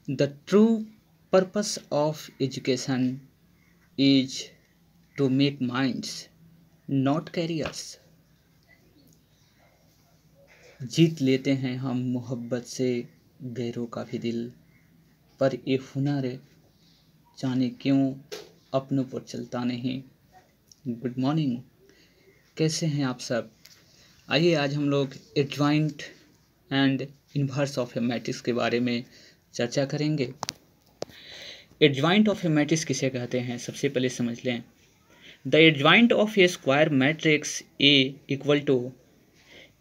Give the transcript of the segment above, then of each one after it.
The true purpose of education is to make minds, not careers. जीत लेते हैं हम मोहब्बत से गैरों का भी दिल, पर ये हुनर जाने क्यों अपनों पर चलता नहीं। गुड मॉर्निंग, कैसे हैं आप सब। आइए आज हम लोग adjoint and inverse of a matrix के बारे में चर्चा करेंगे। एडजॉइंट ऑफ ए मैट्रिक्स किसे कहते हैं, सबसे पहले समझ लें। The adjoint of a square matrix A equal to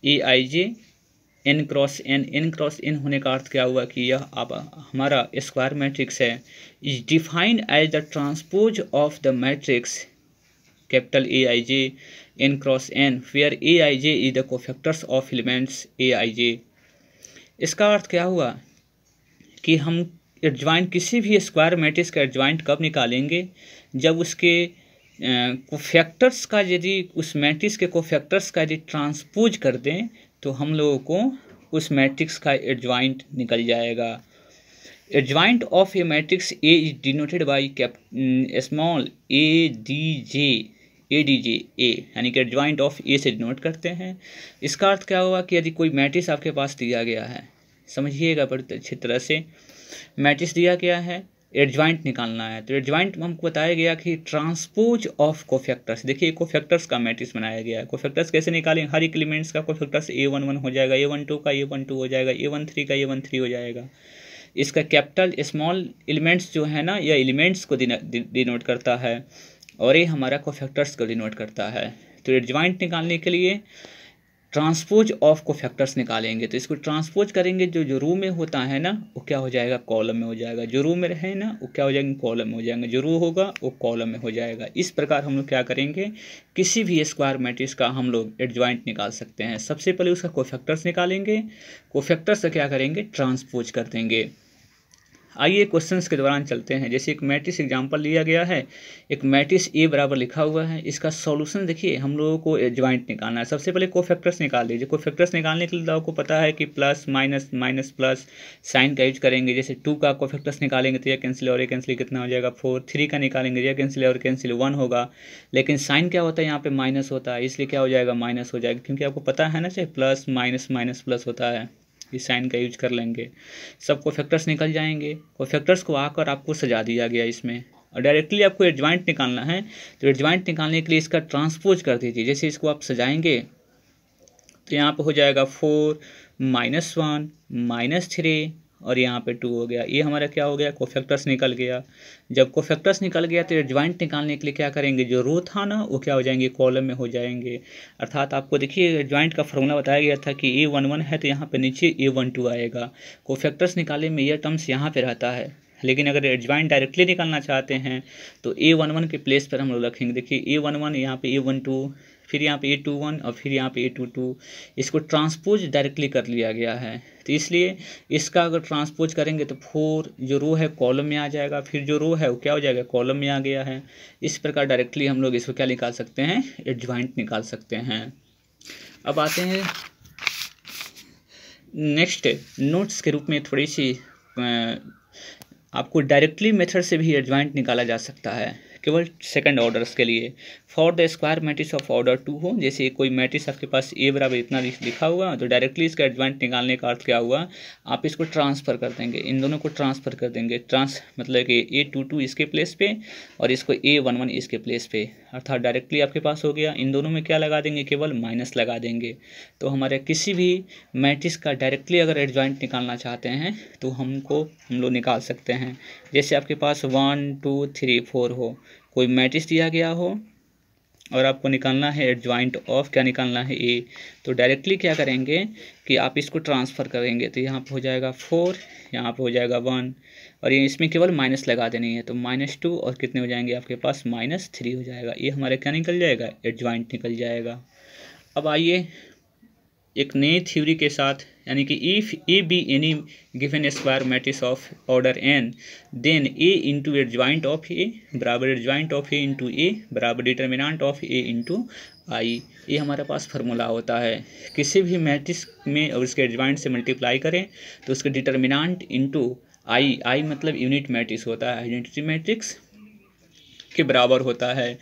A I J N cross N. N cross N होने का अर्थ क्या हुआ कि यह अब हमारा स्क्वायर मैट्रिक्स है। Is defined as the transpose of the matrix capital A I J N cross N where A I J is the cofactors of elements A I J. इसका अर्थ क्या हुआ कि हम एडजॉइंट किसी भी स्क्वायर मैट्रिक्स का एडजॉइंट कब निकालेंगे, जब उसके कोफैक्टर्स का यदि उस मैट्रिक्स के कोफैक्टर्स का यदि ट्रांसपोज कर दें तो हम लोगों को उस मैट्रिक्स का एडजॉइंट निकल जाएगा। Adjoint of a matrix A is denoted by small A D J A, यानी कि एडजॉइंट ऑफ ए से डिनोट करते हैं। इसका अर्थ क्या हुआ कि यदि कोई मैट्रिक्स आपके पास दिया गया है, समझिएगा बड़ी अच्छी तरह से, मैट्रिक्स दिया गया है, एडजॉइंट निकालना है, तो एडजॉइंट हमको बताया गया कि ट्रांसपोज ऑफ कोफैक्टर्स। देखिए कोफैक्टर्स का मैट्रिक्स बनाया गया है। कोफैक्टर्स कैसे निकालें, हर एक एलिमेंट्स का कोफैक्टर्स A11 हो जाएगा, A12 का A12 हो जाएगा, A13 का A13 हो जाएगा। इसका कैपिटल स्मॉल एलिमेंट्स जो है ना, यह एलिमेंट्स को डिनोट करता है और ये हमारा कोफैक्टर्स को डिनोट करता है। तो एडजॉइंट निकालने के लिए ट्रांसपोज ऑफ कोफैक्टर्स निकालेंगे, तो इसको ट्रांसपोज करेंगे, जो रो में होता है ना वो क्या हो जाएगा, कॉलम में हो जाएगा। जो रो में रहे ना वो क्या हो जाएंगे, कॉलम में हो जाएंगे। जो रो होगा वो कॉलम में हो जाएगा। इस प्रकार हम लोग क्या करेंगे, किसी भी स्क्वायर मैट्रिक्स का हम लोग एडजॉइंट निकाल सकते हैं। सबसे पहले उसका कोफैक्टर्स निकालेंगे, कोफैक्टर्स से क्या करेंगे, ट्रांसपोज कर देंगे। आइए क्वेश्चंस के दौरान चलते हैं। जैसे एक मैट्रिक्स एग्जांपल लिया गया है, एक मैट्रिक्स ए बराबर लिखा हुआ है। इसका सॉल्यूशन देखिए, हम लोगों को एडजॉइंट निकालना है। सबसे पहले कोफैक्टर्स निकाल लीजिए। कोफैक्टर्स निकालने के लिए आपको पता है कि plus minus minus plus sign का यूज करेंगे। जैसे 2 का कोफैक्टर्स निकालेंगे तो यह कैंसिल और ये कैंसिल कितना हो जाएगा 4। 3 का निकालेंगे, यह कैंसिल और कैंसिल 1 होगा। लेकिन साइन क्या होता है, यहाँ पे माइनस होता है, इसलिए क्या हो जाएगा, माइनस हो जाएगा, क्योंकि आपको पता है ना, चाहे प्लस माइनस माइनस प्लस होता है। इस साइन का यूज कर लेंगे, सब कोफैक्टर्स निकल जाएंगे। कोफैक्टर्स को आकर आपको सजा दिया गया इसमें, और डायरेक्टली आपको एडजॉइंट निकालना है। तो एडजॉइंट निकालने के लिए इसका ट्रांसपोज कर दीजिए। जैसे इसको आप सजाएंगे तो यहाँ पे हो जाएगा 4 -1 -3 और यहाँ पे 2 हो गया। ये हमारा क्या हो गया, कोफैक्टर्स निकल गया। जब कोफैक्टर्स निकल गया तो एडजॉइंट निकालने के लिए क्या करेंगे, जो रो था ना वो क्या हो जाएंगे, कॉलम में हो जाएंगे। अर्थात आपको देखिए एडजॉइंट का फॉर्मूला बताया गया था कि A11 है तो यहाँ पे नीचे A12 आएगा। कोफैक्टर्स निकालने में यह टर्म्स यहाँ पे रहता है, लेकिन अगर एडजॉइंट डायरेक्टली निकालना चाहते हैं तो A11 के प्लेस पर हम लोग रखेंगे। देखिए A11 यहाँ पे A12, फिर यहाँ पे A21 और फिर यहाँ पे A22। इसको ट्रांसपोज डायरेक्टली कर लिया गया है, तो इसलिए इसका अगर ट्रांसपोज करेंगे तो 4 जो रो है कॉलम में आ जाएगा, फिर जो रो है वो क्या हो जाएगा, कॉलम में आ गया है। इस प्रकार डायरेक्टली हम लोग इसको क्या निकाल सकते हैं, एडजॉइंट निकाल सकते हैं। अब आते हैं नेक्स्ट नोट्स के रूप में, थोड़ी सी आपको डायरेक्टली मेथड से भी एडजॉइंट निकाला जा सकता है, केवल सेकंड ऑर्डर्स के लिए। For the square matrix of order 2 हो, जैसे कोई मैट्रिक्स आपके पास ए बराबर इतना लिखा हुआ, तो डायरेक्टली इसका एडजॉइंट निकालने का अर्थ क्या हुआ, आप इसको ट्रांसफ़र कर देंगे, इन दोनों को ट्रांसफ़र कर देंगे। मतलब कि A22 इसके प्लेस पे और इसको A11 इसके प्लेस पे, अर्थात डायरेक्टली आपके पास हो गया। इन दोनों में क्या लगा देंगे, केवल माइनस लगा देंगे। तो हमारे किसी भी मैट्रिक्स का डायरेक्टली अगर एडजॉइंट निकालना चाहते हैं तो हम लोग निकाल सकते हैं। जैसे आपके पास 1 2 3 4 हो, कोई मैट्रिक्स दिया गया हो और आपको निकालना है एडजॉइंट ऑफ, क्या निकालना है, ए, तो डायरेक्टली क्या करेंगे कि आप इसको ट्रांसफ़र करेंगे। तो यहाँ पे हो जाएगा 4, यहाँ पे हो जाएगा 1 और ये इसमें केवल माइनस लगा देनी है, तो -2 और कितने हो जाएंगे आपके पास, -3 हो जाएगा। ये हमारे क्या निकल जाएगा, एडजॉइंट निकल जाएगा। अब आइए एक नई थ्योरी के साथ, यानी कि if A be any given square matrix of order n, then A into adjoint of A बराबर adjoint of A into A बराबर determinant of A into I. ये हमारे पास फार्मूला होता है। किसी भी मैट्रिक्स में और उसके एडजॉइंट से मल्टीप्लाई करें तो उसके डिटर्मिनेंट इंटू आई मतलब यूनिट मैट्रिक्स होता है, आइडेंटिटी मैट्रिक्स के बराबर होता है।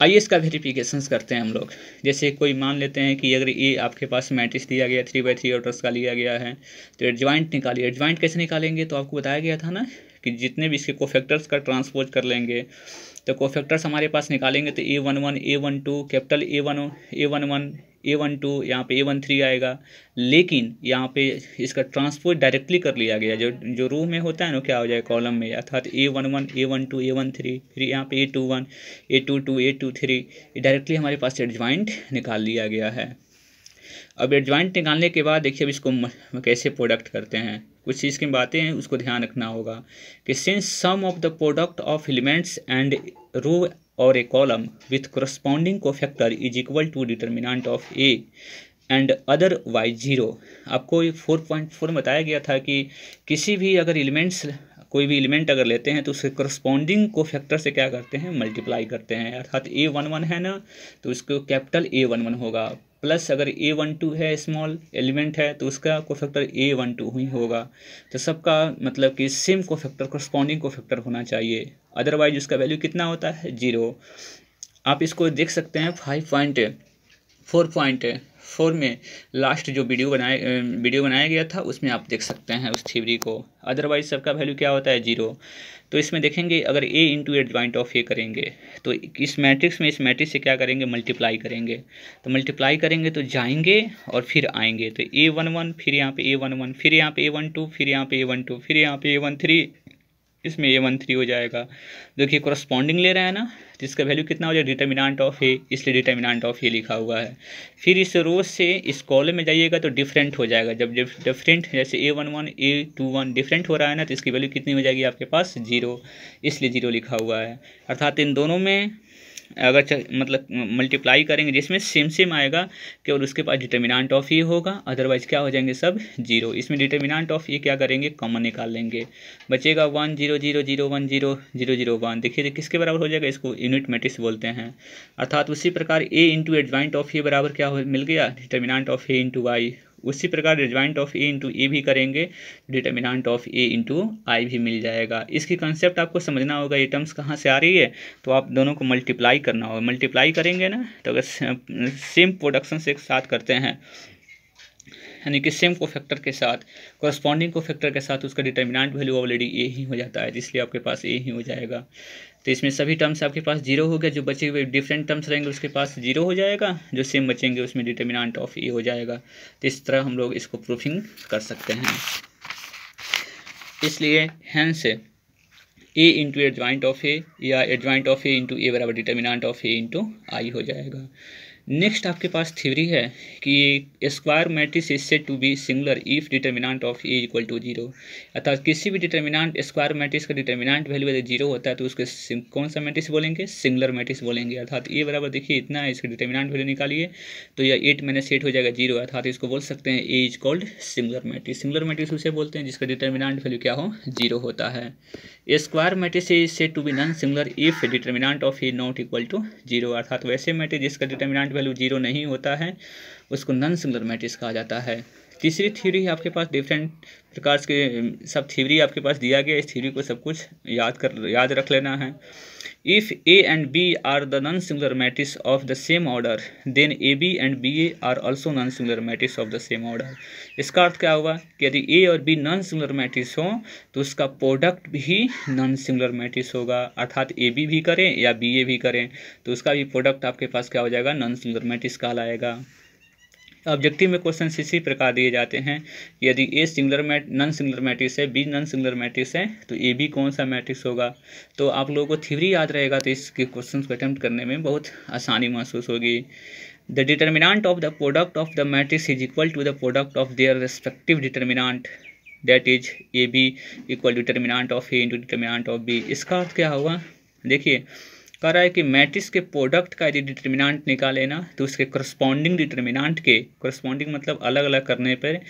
आइए इसका वेरिफिकेशन करते हैं हम लोग। जैसे कोई मान लेते हैं कि अगर ये आपके पास मैट्रिक्स दिया गया 3/3 ऑर्डर्स का लिया गया है, तो एडजॉइंट निकालिए। एडजॉइंट कैसे निकालेंगे, तो आपको बताया गया था ना कि जितने भी इसके कोफैक्टर्स का ट्रांसपोज कर लेंगे, तो कोफैक्टर्स हमारे पास निकालेंगे तो A11 A12 capital A11 A11 A12 यहाँ पे A13 आएगा। लेकिन यहाँ पे इसका ट्रांसपोज डायरेक्टली कर लिया गया, जो जो रो में होता है ना क्या हो जाएगा कॉलम में, अर्थात A11 A12 A13, फिर यहाँ पे A21 A22 A23, ये डायरेक्टली हमारे पास एडजॉइंट निकाल लिया गया है। अब एडजॉइंट निकालने के बाद देखिए अब इसको कैसे प्रोडक्ट करते हैं, कुछ चीज़ की बातें हैं उसको ध्यान रखना होगा कि since sum of the product of elements and row और a column with corresponding cofactor is equal to determinant of A and otherwise zero. आपको 4.4 में बताया गया था कि किसी भी अगर एलिमेंट्स, कोई भी एलिमेंट अगर लेते हैं तो उसके करस्पॉन्डिंग कोफैक्टर से क्या करते हैं, मल्टीप्लाई करते हैं। अर्थात A11 है ना, तो उसको कैपिटल A11 होगा, प्लस अगर A12 है स्मॉल एलिमेंट है तो उसका कोफैक्टर A12 ही होगा। तो सबका मतलब कि सेम कोफैक्टर करस्पॉन्डिंग कोफैक्टर होना चाहिए, अदरवाइज उसका वैल्यू कितना होता है, 0। आप इसको देख सकते हैं 5.4 में लास्ट जो वीडियो बनाया गया था उसमें आप देख सकते हैं उस थ्योरी को। अदरवाइज सबका वैल्यू क्या होता है, 0। तो इसमें देखेंगे अगर A into adjoint of A करेंगे तो इस मैट्रिक्स में, इस मैट्रिक्स से क्या करेंगे, मल्टीप्लाई करेंगे। तो मल्टीप्लाई करेंगे तो जाएंगे और फिर आएंगे, तो A11 फिर यहाँ पे A11 फिर यहाँ पे A12 फिर यहाँ पे A12 फिर यहाँ पे A13, इसमें A13 हो जाएगा। देखिए कोरस्पॉन्डिंग ले रहे हैं ना, तो इसका वैल्यू कितना हो जाएगा, डिटर्मिनेंट ऑफ ए, इसलिए डिटर्मिनेंट ऑफ ए लिखा हुआ है। फिर इस रो से इस कॉलम में जाइएगा तो डिफरेंट हो जाएगा। जब डिफरेंट जैसे A11 A21 डिफरेंट हो रहा है ना, तो इसकी वैल्यू कितनी हो जाएगी आपके पास, 0, इसलिए 0 लिखा हुआ है। अर्थात इन दोनों में अगर मतलब मल्टीप्लाई करेंगे जिसमें सेम सेम आएगा, केवल उसके पास डिटर्मिनेंट ऑफ ए होगा, अदरवाइज क्या हो जाएंगे सब 0। इसमें डिटर्मिनेंट ऑफ ए क्या करेंगे, कॉमन निकाल लेंगे, बचेगा 1 0 0 0 1 0 0 0 1। देखिए किसके बराबर हो जाएगा, इसको यूनिट मैट्रिक्स बोलते हैं। अर्थात उसी प्रकार A into adjoint of A बराबर क्या मिल गया, determinant of A into Y. उसी प्रकार adjoint of A into A भी करेंगे, determinant of A into I भी मिल जाएगा। इसकी कंसेप्ट आपको समझना होगा, ये टर्म्स कहाँ से आ रही है, तो आप दोनों को मल्टीप्लाई करना होगा। मल्टीप्लाई करेंगे ना, तो अगर सेम प्रोडक्शन से एक साथ करते हैं, यानी कि सेम कोफैक्टर के साथ, कोरस्पॉन्डिंग कोफैक्टर के साथ, उसका डिटर्मिनेंट वैल्यू ऑलरेडी ए ही हो जाता है, इसलिए आपके पास ए ही हो जाएगा। तो इसमें सभी टर्म्स आपके पास 0 हो गया, जो बचे हुए डिफरेंट टर्म्स रहेंगे उसके पास 0 हो जाएगा, जो सेम बचेंगे उसमें डिटर्मिनेंट ऑफ ए हो जाएगा। तो इस तरह हम लोग इसको प्रूफिंग कर सकते हैं। इसलिए hence A into adjoint of A या adjoint of A into A बराबर determinant of A into I हो जाएगा। नेक्स्ट आपके पास थ्योरी है कि square matrix is said to be singular if determinant of A equal to 0। अर्थात किसी भी डिटर्मिनेंट, स्क्वायर मैट्रिक्स का डिटर्मिनेंट वैल्यू अगर 0 होता है तो उसके कौन सा मैट्रिक्स बोलेंगे, सिंगुलर मैट्रिक्स बोलेंगे। अर्थात ए बराबर देखिए इतना है, इसका डिटर्मिनेंट वैल्यू निकालिए तो यह 8 - 8 हो जाएगा 0, अर्थात इसको बोल सकते हैं A is called singular matrix. Singular matrix उसे बोलते हैं जिसका डिटर्मिनेंट वैल्यू क्या हो, 0 होता है। A square matrix is said to be non singular if determinant of A not equal to 0। अर्थात वैसे मैट्रिक्स जिसका डिटर्मिनेंट वैल्यू 0 नहीं होता है उसको नॉन सिंगुलर मैट्रिक्स कहा जाता है। तीसरी थ्योरी है आपके पास, डिफरेंट प्रकार के सब थ्योरी आपके पास दिया गया, इस थ्योरी को सब कुछ याद रख लेना है। If A and B are the non singular matrix of the same order then A B and B A are also non singular matrix of the same order. इसका अर्थ क्या हुआ कि यदि ए और बी नॉन सिंगुलर मैट्रिक्स हो तो उसका प्रोडक्ट भी नॉन सिंगुलर मैट्रिक्स होगा। अर्थात ए बी भी करें या बी ए भी करें तो उसका भी प्रोडक्ट आपके पास क्या हो जाएगा, नॉन सिंगुलर मैट्रिक्स कहलाएगा। ऑब्जेक्टिव में क्वेश्चन इसी प्रकार दिए जाते हैं, यदि ए नॉन सिंगुलर मैट्रिक्स है, बी नॉन सिंगुलर मैट्रिक्स है तो ए बी कौन सा मैट्रिक्स होगा। तो आप लोगों को थ्योरी याद रहेगा तो इसके क्वेश्चन को अटेम्प्ट करने में बहुत आसानी महसूस होगी। The determinant of the product of the matrix is equal to the product of their respective determinant, that is A B equal determinant of A into determinant of B. इसका अर्थ क्या हुआ, देखिए कह रहा है कि मैट्रिक्स के प्रोडक्ट का यदि डिटर्मिनेंट निकाले ना तो उसके करस्पॉन्डिंग डिटर्मिनेंट के, करस्पॉन्डिंग मतलब अलग अलग करने पर,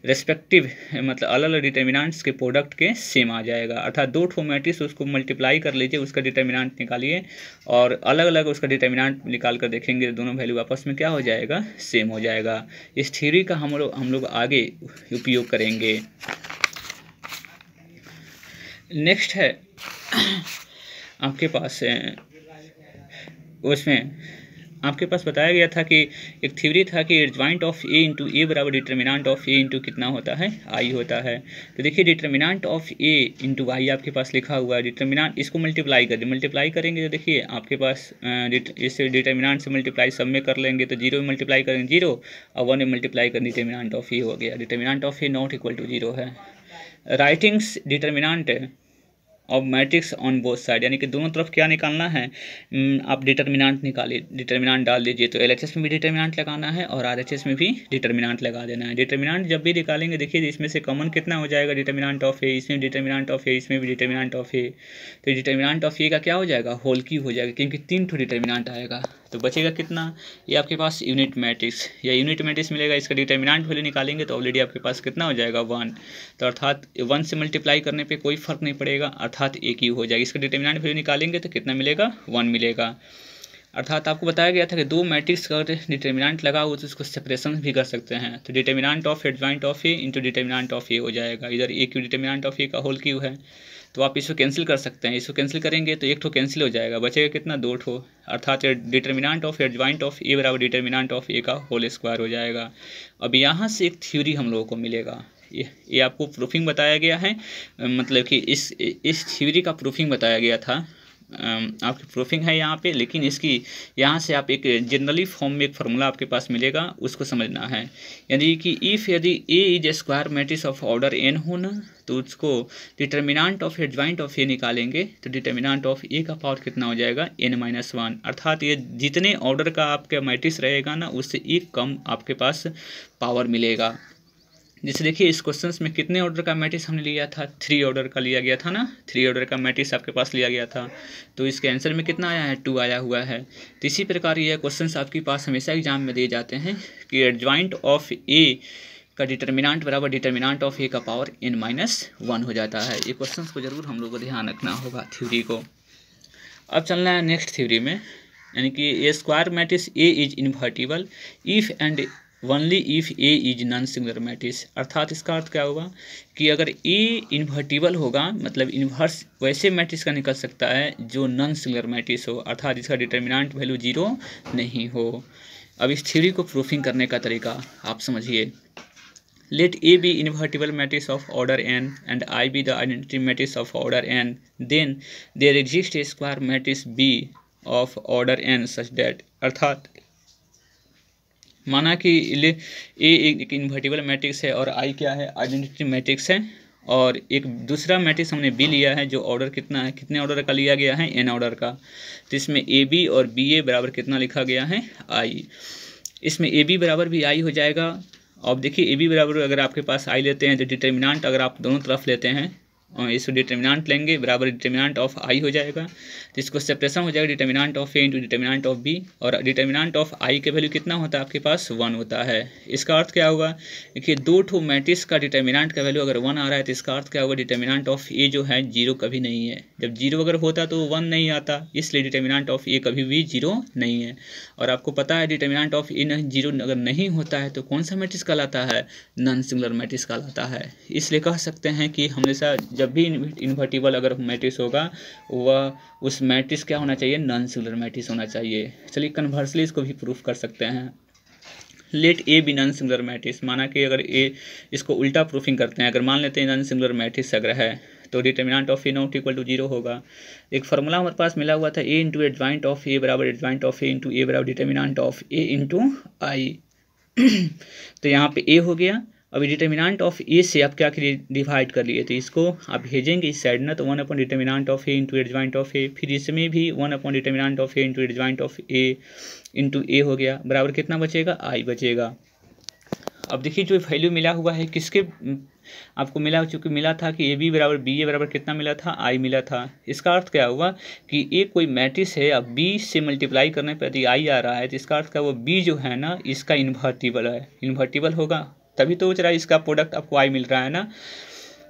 रेस्पेक्टिव मतलब अलग अलग डिटर्मिनेंट्स के प्रोडक्ट के सेम आ जाएगा। अर्थात दो ठो मैट्रिक्स उसको मल्टीप्लाई कर लीजिए, उसका डिटर्मिनेंट निकालिए और अलग अलग उसका डिटर्मिनेंट निकाल कर देखेंगे दोनों वैल्यू आपस में क्या हो जाएगा, सेम हो जाएगा। इस थ्योरी का हम लोग आगे उपयोग करेंगे। नेक्स्ट है आपके पास उसमें आपके पास बताया गया था कि एक थ्योरी था कि adjoint of A into A बराबर डिटर्मिनेंट ऑफ ए इंटू कितना होता है, आई होता है। तो देखिए डिटर्मिनेंट ऑफ ए इंटू आई आपके पास लिखा हुआ है। डिटर्मिनेंट इसको मल्टीप्लाई करेंगे तो देखिए आपके पास इससे डिटर्मिनेंट से मल्टीप्लाई सब में कर लेंगे तो जीरो में मल्टीप्लाई करेंगे 0 और 1 में मल्टीप्लाई करेंगे डिटर्मिनेंट ऑफ ए हो गया। Determinant of A not equal to 0 है। Writings determinant of matrix on both side, यानी कि दोनों तरफ क्या निकालना है, आप डिटर्मिनेंट निकालिए, डिटर्मिनेंट डाल दीजिए। तो एलएचएस में भी डिटर्मिनेंट लगाना है और आरएचएस में भी डिटर्मिनेंट लगा देना है। डिटर्मिनेंट जब भी निकालेंगे देखिए इसमें से कॉमन कितना हो जाएगा, डिटर्मिनेंट ऑफ ए, इसमें डिटर्मिनेंट ऑफ ए, इसमें भी डिटर्मिनेंट ऑफ ए। तो डिटर्मिनेंट ऑफ ए का क्या हो जाएगा, होल क्यूब हो जाएगा, क्योंकि 3 ठो डिटर्मिनेंट आएगा। तो बचेगा कितना, ये आपके पास यूनिट मैट्रिक्स या यूनिट मैट्रिक्स मिलेगा। इसका डिटर्मिनेंट वैल्यू निकालेंगे तो ऑलरेडी आपके पास कितना हो जाएगा 1। तो अर्थात 1 से मल्टीप्लाई करने पे कोई फर्क नहीं पड़ेगा, अर्थात ए क्यू हो जाएगा। इसका डिटर्मिनेंट वैल्यू निकालेंगे तो कितना मिलेगा, 1 मिलेगा। अर्थात आपको बताया गया था कि दो मैट्रिक्स का डिटर्मिनेंट लगा हो तो उसको सेपरेशन भी कर सकते हैं। तो determinant of adjoint of A into determinant of A हो जाएगा। इधर A cube determinant of A का होल क्यू है तो आप इसको कैंसिल कर सकते हैं। इसको कैंसिल करेंगे तो एक ठो कैंसिल हो जाएगा, बचेगा कितना, 2 ठो। अर्थात determinant of adjoint of A बराबर डिटर्मिनेंट ऑफ ए का होल स्क्वायर हो जाएगा। अब यहाँ से एक थ्योरी हम लोगों को मिलेगा, ये आपको प्रूफिंग बताया गया है, मतलब कि इस थ्योरी का प्रूफिंग बताया गया था। आपकी प्रूफिंग है यहाँ पे, लेकिन इसकी यहाँ से आप एक जनरली फॉर्म में एक फार्मूला आपके पास मिलेगा, उसको समझना है। यानी कि यदि A is a square matrix of order N हो ना, तो उसको determinant of adjoint of A निकालेंगे तो डिटर्मिनेंट ऑफ ए का पावर कितना हो जाएगा, n-1। अर्थात ये जितने ऑर्डर का आपका मैट्रिक्स रहेगा ना उससे एक कम आपके पास पावर मिलेगा। जैसे देखिए इस क्वेश्चन में कितने ऑर्डर का मैट्रिक्स हमने लिया था, 3 ऑर्डर का लिया गया था ना, 3 ऑर्डर का मैट्रिक्स आपके पास लिया गया था। तो इसके आंसर में कितना आया है, 2 आया हुआ है। तो इसी प्रकार ये क्वेश्चन आपके पास हमेशा एग्जाम में दिए जाते हैं कि एडजॉइंट ऑफ ए का डिटर्मिनेंट बराबर डिटर्मिनेंट ऑफ ए का पावर n-1 हो जाता है। ये क्वेश्चन को जरूर हम लोग को ध्यान रखना होगा थ्योरी को। अब चलना है नेक्स्ट थ्योरी में, यानी कि a square matrix A is invertible if and only if A is non singular matrix. अर्थात इसका अर्थ क्या होगा कि अगर ए इन्वर्टिबल होगा, मतलब इन्वर्स वैसे मैट्रिक्स का निकल सकता है जो नॉन सिंगुलर मैट्रिक्स हो, अर्थात इसका डिटर्मिनेंट वैल्यू 0 नहीं हो। अब इस थ्योरी को प्रूफिंग करने का तरीका आप समझिए। Let A be invertible matrix of order n and I be the identity matrix of order n. Then there exists a square matrix B of order n such that, अर्थात माना कि A एक invertible matrix है और I क्या है, identity matrix है, और एक दूसरा मैट्रिक्स हमने B लिया है जो ऑर्डर कितना है, कितने ऑर्डर का लिया गया है, n ऑर्डर का। तो इसमें AB और BA बराबर कितना लिखा गया है, I। इसमें AB बराबर भी I हो जाएगा। अब देखिए ए बी बराबर अगर आपके पास आई लेते हैं तो डिटर्मिनेंट अगर आप दोनों तरफ लेते हैं और इसको डिटर्मिनेंट लेंगे बराबर डिटर्मिनेंट ऑफ आई हो जाएगा। तो इसको सेपरेशन हो जाएगा determinant of A into determinant of B, और डिटर्मिनेंट ऑफ आई के वैल्यू कितना होता है आपके पास, 1 होता है। इसका अर्थ क्या होगा, देखिए 2 ठो मैट्रिक्स का डिटर्मिनेंट का वैल्यू अगर 1 आ रहा है तो इसका अर्थ क्या होगा, डिटर्मिनेंट ऑफ ए जो है 0 कभी नहीं है। जब 0 अगर होता तो 1 नहीं आता, इसलिए डिटर्मिनेंट ऑफ ए कभी भी 0 नहीं है। और आपको पता है डिटर्मिनेंट ऑफ ए 0 अगर नहीं होता है तो कौन सा मैट्रिक्स कहलाता है, नॉन सिंगुलर मैट्रिक्स कहलाता है। इसलिए कह सकते हैं कि हमेशा जब भी इन्वर्टिबल अगर मैट्रिक्स होगा वह उस मैट्रिक्स क्या होना चाहिए, नॉन सिंगुलर मैट्रिक्स होना चाहिए। चलिए कन्वर्सली इसको भी प्रूफ कर सकते हैं। Let A B non singular matrix, माना कि अगर ए, इसको उल्टा प्रूफिंग करते हैं, अगर मान लेते हैं नॉन सिंगुलर मैट्रिक्स अगर है तो determinant of A not equal to 0 होगा। एक फार्मूला हमारे पास मिला हुआ था A into adjoint of A बराबर adjoint of A into A बराबर determinant of A into I. तो यहाँ पे ए हो गया। अभी डिटर्मिनेंट ऑफ ए से आप क्या करिए, डिवाइड कर लिए, तो इसको आप भेजेंगे इस साइड ना, तो 1 upon determinant of A into adjoint of A, फिर इसमें भी 1 upon determinant of A into adjoint of A into A हो गया, बराबर कितना बचेगा, आई बचेगा। अब देखिए जो वैल्यू मिला हुआ है किसके आपको मिला, चूँकि मिला था कि ए बी बराबर बी ए बराबर कितना मिला था, आई मिला था। इसका अर्थ क्या हुआ कि ए कोई मैट्रिक्स है, अब बी से मल्टीप्लाई करने पर यदि आई आ रहा है तो इसका अर्थ क्या, वो बी जो है ना इसका इन्वर्टिबल है, इन्वर्टिबल होगा तभी तो चला इसका प्रोडक्ट आपको आई मिल रहा है ना।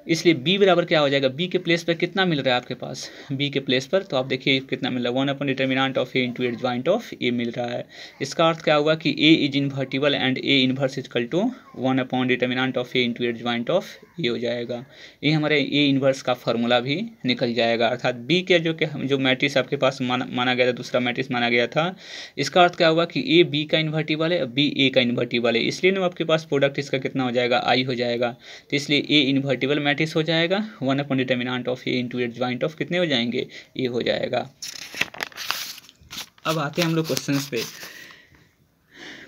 इसलिए बी बराबर क्या हो जाएगा, बी के प्लेस पर कितना मिल रहा है आपके पास, बी के प्लेस पर, तो आप देखिए कितना मिल रहा है, 1 upon determinant of A into adjoint of A मिल रहा है। इसका अर्थ क्या हुआ कि A is invertible and A inverse is equal to 1 upon determinant of A into adjoint of A हो जाएगा। ये हमारे ए इन्वर्स का फॉर्मूला भी निकल जाएगा। अर्थात बी के जो मैट्रिक्स आपके पास माना गया था, दूसरा मैट्रिक्स माना गया था, इसका अर्थ क्या हुआ कि ए बी का इन्वर्टिबल है, बी ए का इन्वर्टिबल है, इसलिए ना आपके पास प्रोडक्ट इसका कितना हो जाएगा, आई हो जाएगा। तो इसलिए ए इन्वर्टिबल मैट्रिक्स हो जाएगा, 1 upon determinant of A into adjoint of कितने हो जाएंगे, ए हो जाएगा। अब आते हैं हम लोग क्वेश्चंस पे।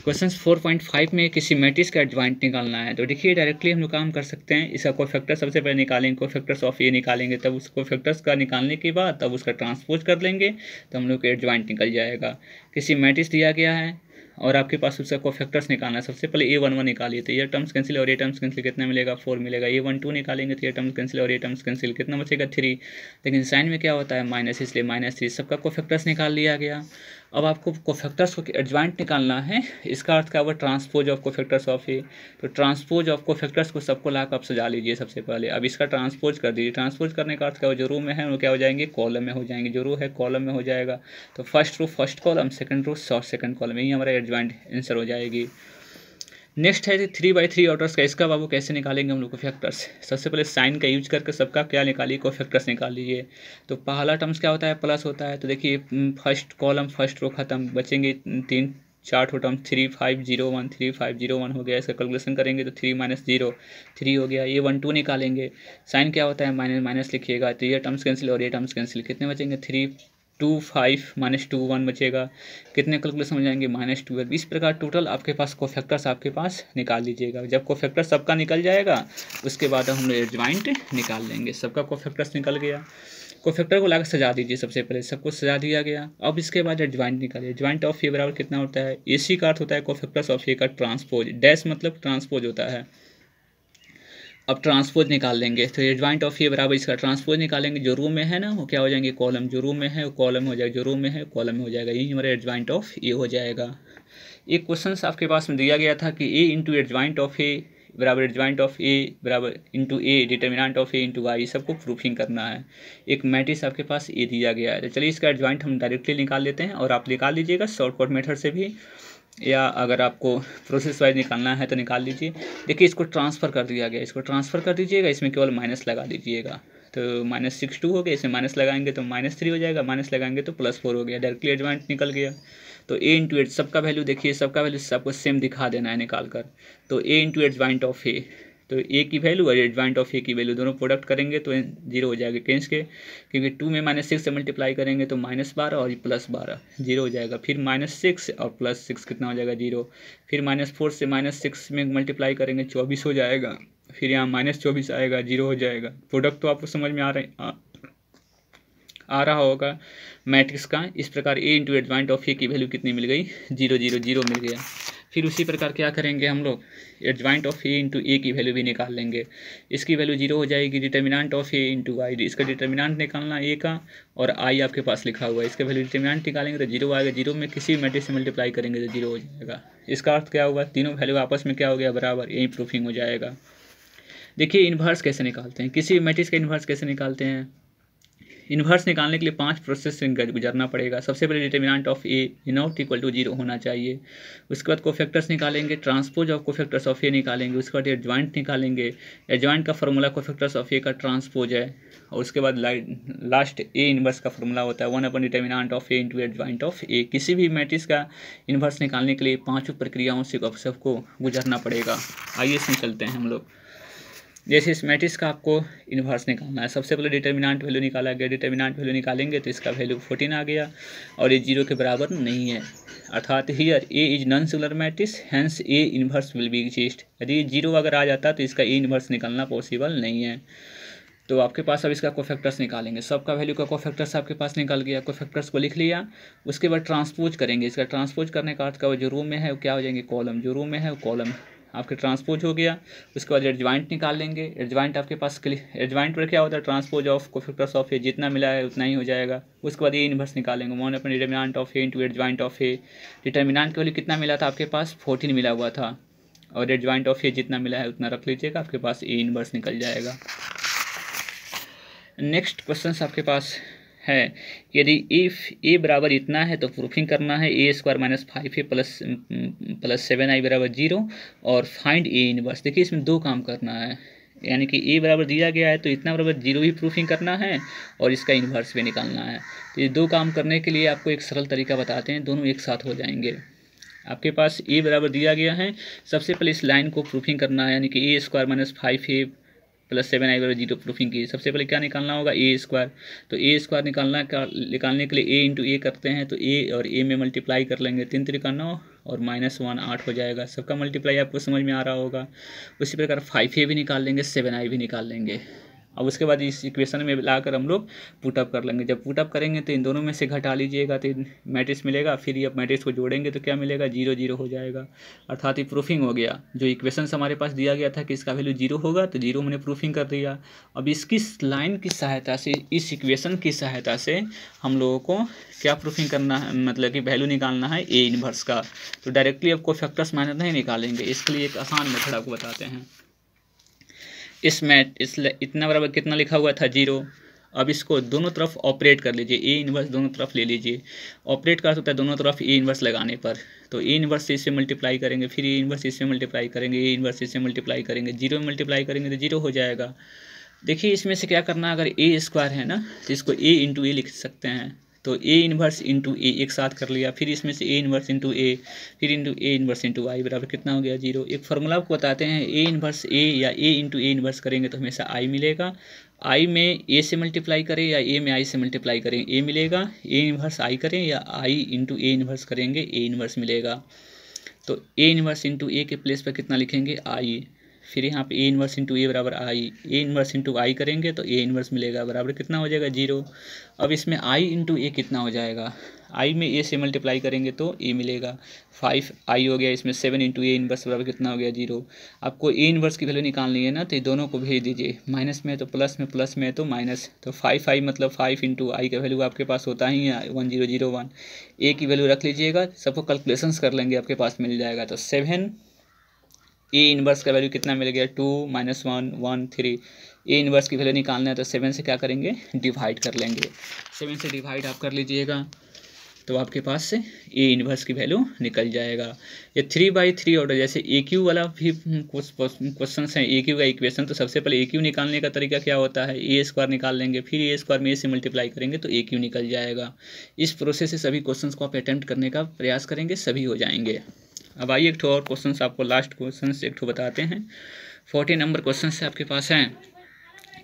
क्वेश्चन 4.5 में किसी मैट्रिक्स का एडजॉइंट निकालना है। तो देखिए डायरेक्टली हम लोग काम कर सकते हैं, इसका कोफैक्टर सबसे पहले निकालेंगे, कोफैक्टर्स ऑफ ए निकालेंगे, तब उस कोफैक्टर्स का निकालने के बाद तब उसका ट्रांसपोज कर लेंगे, तो हम लोग का एडजॉइंट निकल जाएगा। किसी मैट्रिक्स दिया गया है और आपके पास उसका कोफैक्टर्स निकालना है, सबसे पहले A11 निकालिए, तो ये टर्म्स कैंसिल और ये टर्म्स कैंसिल, कितना मिलेगा, 4 मिलेगा। A12 निकालेंगे तो ये टर्म्स कैंसिल और ये टर्म्स कैंसिल, कितना बचेगा, 3। लेकिन साइन में क्या होता है, माइनस, इसलिए -3, सबका कोफैक्टर्स निकाल लिया गया। अब आपको कोफैक्टर्स को एडजॉइंट निकालना है, इसका अर्थ क्या हुआ, ट्रांसपोज ऑफ कोफैक्टर्स ऑफ ए। तो ट्रांसपोज ऑफ कोफैक्टर्स को सबको लाकर आप सजा लीजिए सबसे पहले। अब इसका ट्रांसपोज कर दीजिए, ट्रांसपोज करने का अर्थ क्या हो, जो रो में है वो क्या हो जाएंगे, कॉलम में हो जाएंगे, जो रो है कॉलम में हो जाएगा। तो first row first column, second row second column, यही हमारा एडजॉइंट आंसर हो जाएगी। नेक्स्ट है 3/3 ऑर्डर्स का, इसका बाबू कैसे निकालेंगे हम लोग कोफैक्टर्स। सबसे पहले साइन का यूज करके सबका क्या निकालिए, कोफैक्टर्स निकाल लीजिए। तो पहला टर्म्स क्या होता है, प्लस होता है, तो देखिए फर्स्ट कॉलम फर्स्ट रो खत्म, बचेंगे 3 4 टर्म, 3 5 0 1, 3 5 0 1 हो गया। इसका कैलकुलेशन करेंगे तो 3 - 0 3 हो गया। ये 1 2 निकालेंगे, साइन क्या होता है, माइनस माइनस लिखिएगा, तो ये टर्म्स कैंसिल और ये टर्म्स कैंसिल, कितने बचेंगे, 3 2 5 -2 1 बचेगा, कितने कैलकुलेशन हो जाएंगे, -12। इस प्रकार टोटल आपके पास कोफैक्टर्स आपके पास निकाल लीजिएगा। जब कोफैक्टर सबका निकल जाएगा उसके बाद हम लोग एडजॉइंट निकाल लेंगे। सबका कोफैक्टर्स निकल गया, कोफैक्टर को लाकर सजा दीजिए, सबसे पहले सबको सजा दिया गया। अब इसके बाद एडजॉइंट निकालिए। एडजॉइंट ऑफ ए बराबर कितना होता है, AC का अर्थ होता है कोफैक्टर्स ऑफ ए का ट्रांसपोज, डैश मतलब ट्रांसपोज होता है। अब ट्रांसपोज निकाल लेंगे, तो एडजॉइंट ऑफ ए बराबर इसका ट्रांसपोज निकालेंगे, जो रो में है ना वो क्या हो जाएंगे, कॉलम, जो रो में है वो कॉलम हो जाएगा, जो रो में है कॉलम में हो जाएगा, यही हमारा एडजॉइंट ऑफ ए हो जाएगा। एक क्वेश्चन आपके पास में दिया गया था कि A into adjoint of A बराबर एडजॉइंट ऑफ ए बराबर into A determinant of A into Y, सबको प्रूफिंग करना है। एक मैट्रिक्स आपके पास ए दिया गया है, तो चलिए इसका एडजॉइंट हम डायरेक्टली निकाल लेते हैं, और आप निकाल लीजिएगा शॉर्टकट मेथड से भी, या अगर आपको प्रोसेस वाइज निकालना है तो निकाल लीजिए। देखिए इसको ट्रांसफ़र कर दिया गया, इसको ट्रांसफ़र कर दीजिएगा, इसमें केवल माइनस लगा दीजिएगा, तो -62 हो गया, इसमें माइनस लगाएंगे तो -3 हो जाएगा, माइनस लगाएंगे तो +4 हो गया, डायरेक्टली एडजॉइंट निकल गया। तो ए इंटू एड सबका वैल्यू देखिए, सबका वैल्यू सबको सेम दिखा देना है निकाल कर। तो ए इंटू एडजॉइंट ऑफ ए, तो ए की वैल्यू और एडजॉइंट ऑफ ए की वैल्यू दोनों प्रोडक्ट करेंगे तो 0 हो जाएगा, केंस के, क्योंकि 2 में -6 से मल्टीप्लाई करेंगे तो -12 और +12 0 हो जाएगा। फिर -6 और +6 कितना हो जाएगा, 0। फिर -4 से -6 में मल्टीप्लाई करेंगे 24 हो जाएगा। फिर यहाँ -24 आएगा, 0 हो जाएगा। प्रोडक्ट तो आपको समझ में आ रहा होगा मैट्रिक्स का। इस प्रकार ए इंटू एडजॉइंट ऑफ ए की वैल्यू कितनी मिल गई, 0 0 0 मिल गया। फिर उसी प्रकार क्या करेंगे हम लोग, एडजॉइंट ऑफ ए इंटू ए की वैल्यू भी निकाल लेंगे। इसकी वैल्यू 0 हो जाएगी। Determinant of A into Y, इसका डिटर्मिनेंट निकालना ए का, और आई आपके पास लिखा हुआ है, इसका वैल्यू डिटर्मिनेंट निकालेंगे तो 0 आएगा। 0 में किसी भी मैट्रिक्स से मल्टीप्लाई करेंगे तो 0 हो जाएगा। इसका अर्थ क्या हुआ, तीनों वैल्यू आपस में क्या हो गया, बराबर, यही प्रूफिंग हो जाएगा। देखिए इन्वर्स कैसे निकालते हैं, किसी मैट्रिक्स का इन्वर्स कैसे निकालते हैं। इन्वर्स निकालने के लिए 5 प्रोसेस से गुजरना पड़ेगा। सबसे पहले determinant of A not equal to 0 होना चाहिए। उसके बाद कोफैक्टर्स निकालेंगे, transpose of cofactors of A निकालेंगे। उसके बाद एडजॉइंट निकालेंगे, एडजॉइंट का फॉर्मूला कोफैक्टर्स ऑफ ए का ट्रांसपोज है। और उसके बाद लास्ट ए इन्वर्स का फॉर्मूला होता है 1 upon determinant of A into adjoint of A. किसी भी मैट्रिक्स का इन्वर्स निकालने के लिए 5 प्रक्रियाओं से सबको गुजरना पड़ेगा। आइए इसमें चलते हैं हम लोग। जैसे इस मैट्रिक्स का आपको इन्वर्स निकालना है, सबसे पहले डिटर्मिनेंट वैल्यू निकाला गया। डिटर्मिनेंट वैल्यू निकालेंगे तो इसका वैल्यू 14 आ गया, और ये 0 के बराबर नहीं है। अर्थात here A is non singular matrix, hence A inverse will be exist. यदि 0 अगर आ जाता तो इसका ए इन्वर्स निकालना पॉसिबल नहीं है। तो आपके पास अब इसका कोफैक्टर्स निकालेंगे। सबका वैल्यू का कोफैक्टर्स आपके पास निकल गया, कोफैक्टर्स को लिख लिया। उसके बाद ट्रांसपोज करेंगे। इसका ट्रांसपोज करने का अर्थ का जो रो में है वो क्या हो जाएंगे, कॉलम, जो रो में है वो कॉलम आपके ट्रांसपोज हो गया। उसके बाद एडजॉइंट निकाल लेंगे। एडजॉइंट आपके पास एडजॉइंट पर क्या होता है, ट्रांसपोज ऑफ कोफैक्टर्स ऑफ ए, जितना मिला है उतना ही हो जाएगा। उसके बाद ए इन्वर्स निकालेंगे, 1 upon determinant of A into adjoint of A. Determinant की वैल्यू कितना मिला था आपके पास, 14 मिला हुआ था, और एडजॉइंट ऑफ ए जितना मिला है उतना रख लीजिएगा, आपके पास ए इन्वर्स निकल जाएगा। नेक्स्ट क्वेश्चन आपके पास है, यदि इफ ए बराबर इतना है तो प्रूफिंग करना है a square minus 5a plus 7i बराबर 0 और फाइंड ए इनवर्स। देखिए इसमें दो काम करना है, यानी कि ए बराबर दिया गया है तो इतना बराबर 0 भी प्रूफिंग करना है और इसका इन्वर्स भी निकालना है। तो ये दो काम करने के लिए आपको एक सरल तरीका बताते हैं, दोनों एक साथ हो जाएंगे। आपके पास ए बराबर दिया गया है, सबसे पहले इस लाइन को प्रूफिंग करना है, यानी कि a square minus 5a plus 7i बराबर 0 प्रूफिंग की। सबसे पहले क्या निकालना होगा, ए स्क्वायर। तो ए स्क्वायर निकालने के लिए ए इंटू ए करते हैं, तो ए और ए में मल्टीप्लाई कर लेंगे, 3 3 9 और -1 8 हो जाएगा। सबका मल्टीप्लाई आपको समझ में आ रहा होगा। उसी प्रकार 5a भी निकाल लेंगे, 7i भी निकाल लेंगे। अब उसके बाद इस इक्वेशन में लाकर हम लोग पुटअप कर लेंगे। जब पुटअप करेंगे तो इन दोनों में से घटा लीजिएगा तो मैट्रिक्स मिलेगा, फिर ये मैट्रिक्स को जोड़ेंगे तो क्या मिलेगा, 0 0 हो जाएगा, अर्थात ये प्रूफिंग हो गया। जो इक्वेशन हमारे पास दिया गया था कि इसका वैल्यू 0 होगा तो 0 हमने प्रूफिंग कर दिया। अब इसकी लाइन की सहायता से, इस इक्वेशन की सहायता से हम लोगों को क्या प्रूफिंग करना है, मतलब कि वैल्यू निकालना है ए इनवर्स का। तो डायरेक्टली आपको फैक्टर्स माइनस नहीं निकालेंगे, इसके लिए एक आसान मेथड आपको बताते हैं। इसमें इतना बराबर कितना लिखा हुआ था, 0। अब इसको दोनों तरफ ऑपरेट कर लीजिए, ए इनवर्स दोनों तरफ ले लीजिए। ऑपरेट का होता है दोनों तरफ ए इनवर्स लगाने पर, तो ए इनवर्स से इससे मल्टीप्लाई करेंगे, फिर ए इनवर्स इससे मल्टीप्लाई करेंगे, ए इनवर्स इससे मल्टीप्लाई करेंगे, 0 में मल्टीप्लाई करेंगे तो 0 हो जाएगा। देखिए इसमें से क्या करना, अगर ए स्क्वायर है ना तो इसको ए इंटू ए लिख सकते हैं, तो ए इनवर्स इंटू ए एक साथ कर लिया, फिर इसमें से ए इनवर्स इंटू ए, फिर इंटू ए इनवर्स इंटू आई बराबर कितना हो गया, 0। एक फार्मूला आपको बताते हैं, ए इनवर्स ए या ए इंटू ए इनवर्स करेंगे तो हमेशा आई मिलेगा। आई में ए से मल्टीप्लाई करें या ए में आई से मल्टीप्लाई करें, ए मिलेगा। ए इनवर्स आई करें या आई इंटू ए इनवर्स करेंगे, ए इनवर्स मिलेगा। तो ए इनवर्स इंटू ए के प्लेस पर कितना लिखेंगे, आई। फिर यहाँ पे ए इनवर्स इंटू ए बराबर आई, ए इनवर्स इंटू आई करेंगे तो ए इनवर्स मिलेगा, बराबर कितना हो जाएगा, 0। अब इसमें आई इंटू ए कितना हो जाएगा, आई में ए से मल्टीप्लाई करेंगे तो ए मिलेगा, 5 आई हो गया। इसमें 7 इंटू ए इनवर्स बराबर कितना हो गया, 0। आपको ए इनवर्स की वैल्यू निकालनी है ना, तो ये दोनों को भेज दीजिए, माइनस में तो प्लस में, प्लस में तो माइनस। तो 5 आई मतलब 5 इंटू आई का वैल्यू आपके पास होता ही है 1001। ए की वैल्यू रख लीजिएगा, सबको कैलकुलेशंस कर लेंगे, आपके पास मिल जाएगा। तो 7 ए इनवर्स का वैल्यू कितना मिल गया, 2 -1 1 3। ए इनवर्स की वैल्यू निकालना है तो 7 से क्या करेंगे, डिवाइड कर लेंगे। 7 से डिवाइड आप कर लीजिएगा तो आपके पास से ए इनवर्स की वैल्यू निकल जाएगा। ये 3/3 ऑर्डर, जैसे ए क्यू वाला भी क्वेश्चन है, ए क्यू का इक्वेशन, तो सबसे पहले ए क्यू निकालने का तरीका क्या होता है, ए स्क्वायर निकाल लेंगे, फिर ए स्क्वायर में ए से मल्टीप्लाई करेंगे तो ए क्यू निकल जाएगा। इस प्रोसेस से सभी क्वेश्चन को आप अटेम्प्ट करने का प्रयास करेंगे, सभी हो जाएंगे। अब आइए एक ठो और क्वेश्चन आपको, लास्ट क्वेश्चन एक ठो बताते हैं। 40 नंबर क्वेश्चन से आपके पास हैं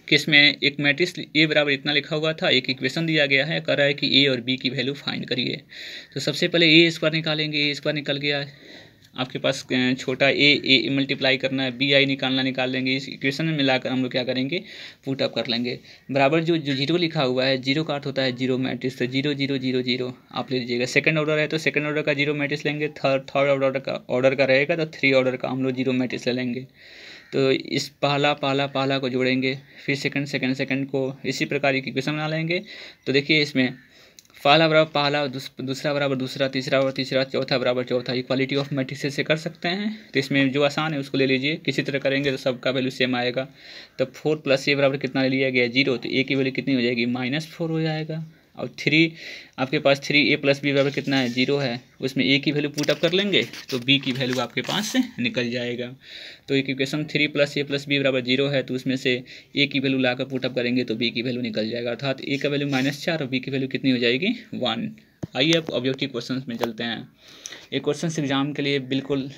कि इसमें एक मैट्रिक्स ए बराबर इतना लिखा हुआ था, एक इक्वेशन दिया गया है, कर रहा है कि ए और बी की वैल्यू फाइंड करिए। तो सबसे पहले ए स्क्वायर निकालेंगे, ए स्क्वायर निकल गया आपके पास, छोटा ए मल्टीप्लाई करना है, बी आई निकाल लेंगे। इस इक्वेशन में मिलाकर हम लोग क्या करेंगे, पुट अप कर लेंगे। बराबर जो 0 लिखा हुआ है, 0 का अर्थ होता है 0 मैट्रिक्स, तो 0 0 0 0 आप ले लीजिएगा। सेकंड ऑर्डर है तो सेकंड ऑर्डर का 0 मैट्रिक्स लेंगे, थर्ड ऑर्डर का रहेगा तो 3 ऑर्डर का हम लोग 0 मैट्रिक्स ले लेंगे। तो इस पहला को जोड़ेंगे, फिर सेकंड को, इसी प्रकार की इक्वेशन बना लेंगे। तो देखिए इसमें पहला बराबर पहला, दूसरा बराबर दूसरा, तीसरा बराबर तीसरा, चौथा बराबर चौथा, इक्वालिटी ऑफ मैट्रिक्स से कर सकते हैं। तो इसमें जो आसान है उसको ले लीजिए, किसी तरह करेंगे तो सबका वैल्यू सेम आएगा। तो 4 + ए बराबर कितना ले लिया गया, 0। तो ए की वैल्यू कितनी हो जाएगी, -4 हो जाएगा। और 3 आपके पास 3a + b बराबर कितना है, 0 है। उसमें a की वैल्यू पुट अप कर लेंगे तो b की वैल्यू आपके पास से निकल जाएगा। तो एक इक्वेशन 3 + a + b बराबर 0 है, तो उसमें से a की वैल्यू लाकर पुट अप करेंगे तो b की वैल्यू निकल जाएगा, अर्थात a का वैल्यू -4 और b की वैल्यू कितनी हो जाएगी, 1। आइए अब ऑब्जेक्टिव क्वेश्चन में चलते हैं। ये क्वेश्चन एग्जाम के लिए बिल्कुल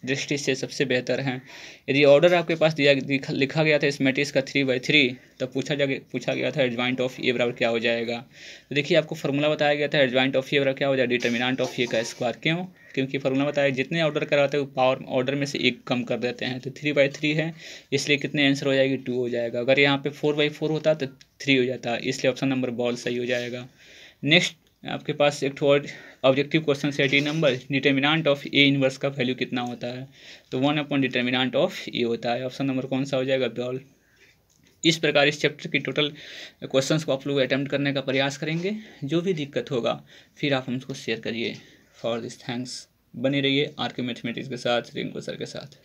दृष्टि से सबसे बेहतर हैं। यदि ऑर्डर आपके पास लिखा गया था इस मैट्रिक्स का 3/3, तब पूछा गया था एडजॉइंट ऑफ ए बराबर क्या हो जाएगा। तो देखिए आपको फार्मूला बताया गया था, एडजॉइंट ऑफ ए बराबर क्या हो जाएगा, डिटर्मिनेंट ऑफ ए का स्क्वायर। क्यों, क्योंकि फार्मूला बताया जितने ऑर्डर कराते हैं पावर ऑर्डर में से एक कम कर देते हैं। तो 3/3 है, इसलिए कितने आंसर हो जाएगी, 2 हो जाएगा। अगर यहाँ पे 4/4 होता तो 3 हो जाता, इसलिए ऑप्शन नंबर बॉल सही हो जाएगा। नेक्स्ट आपके पास एक और ऑब्जेक्टिव क्वेश्चन से 18 number, determinant of A inverse का वैल्यू कितना होता है। तो 1 डिटर्मिनेंट ऑफ ए होता है, ऑप्शन नंबर कौन सा हो जाएगा, बॉल। इस प्रकार इस चैप्टर की टोटल क्वेश्चंस को आप लोग अटेम्प्ट करने का प्रयास करेंगे। जो भी दिक्कत होगा फिर आप हमको शेयर करिए। फॉर दिस थैंक्स, बने रहिए आर के मैथमेटिक्स के साथ, रिंकू सर के साथ।